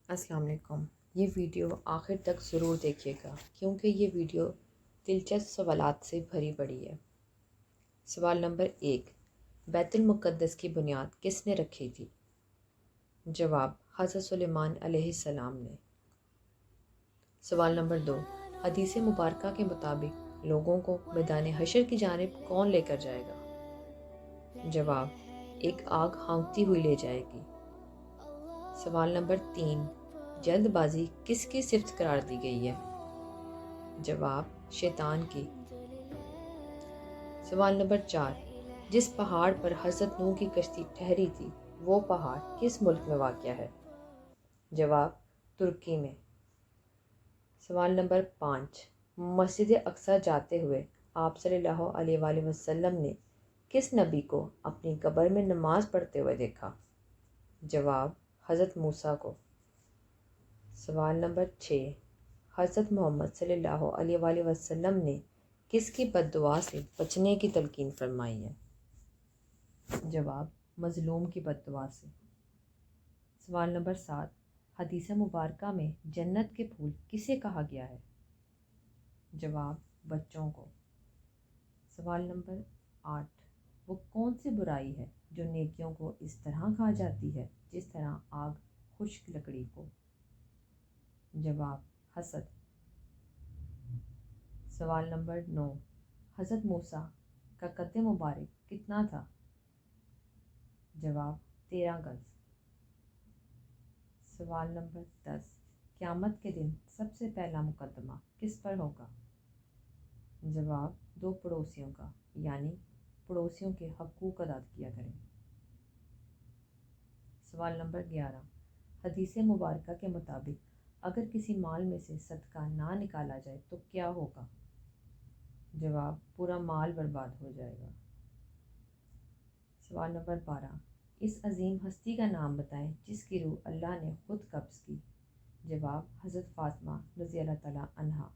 السلام علیکم۔ یہ ویڈیو آخر تک ضرور دیکھیے گا کیونکہ یہ ویڈیو دلچسپ سوالات سے بھری پڑی ہے۔ سوال نمبر 1، بیت المقدس کی بنیاد کس نے رکھی تھی؟ جواب، حضرت سلیمان علیہ السلام نے۔ سوال نمبر 2، حدیث مبارکہ کے مطابق لوگوں کو میدان حشر کی جانب کون لے کر جائے گا؟ جواب، ایک آگ ہانکتی ہوئی لے جائے گی۔ سوال نمبر 3، جلد بازی کس کی صفت قرار دی گئی ہے؟ جواب، شیطان کی۔ سوال نمبر 4، جس پہاڑ پر حضرت نوح کی کشتی ٹھہری تھی وہ پہاڑ کس ملک میں واقع ہے؟ جواب، ترکی میں۔ سوال نمبر 5، مسجد اقصی جاتے ہوئے آپ صلی اللہ علیہ وآلہ وسلم نے کس نبی کو اپنی قبر میں نماز پڑھتے ہوئے دیکھا؟ جواب، حضرت موسیٰ کو۔ سوال نمبر 6، حضرت محمد صلی اللہ علیہ وآلہ وسلم نے کس کی بد دعا سے بچنے کی تلقین فرمائی ہے؟ جواب، مظلوم کی بد دعا سے۔ سوال نمبر 7، حدیث مبارکہ میں جنت کے پھول کسے کہا گیا ہے؟ جواب، بچوں کو۔ سوال نمبر 8، وہ کون سی برائی ہے جو نیکیوں کو اس طرح کھا جاتی ہے جس طرح آگ خشک لکڑی کو؟ جواب، حسد۔ سوال نمبر 9، حضرت موسیٰ کا قد مبارک کتنا تھا؟ جواب، 13 گز۔ سوال نمبر 10، قیامت کے دن سب سے پہلا مقدمہ کس پر ہوگا؟ جواب، 2 پڑوسیوں کا، یعنی پڑوسیوں کے حقوق ادا کیا کریں۔ سوال نمبر 11، حدیث مبارکہ کے مطابق اگر کسی مال میں سے صدقہ نہ نکالا جائے تو کیا ہوگا؟ جواب، پورا مال برباد ہو جائے گا۔ سوال نمبر 12، اس عظیم ہستی کا نام بتائیں جس کی روح اللہ نے خود قبض کی۔ جواب، حضرت فاطمہ رضی اللہ تعالیٰ عنہا۔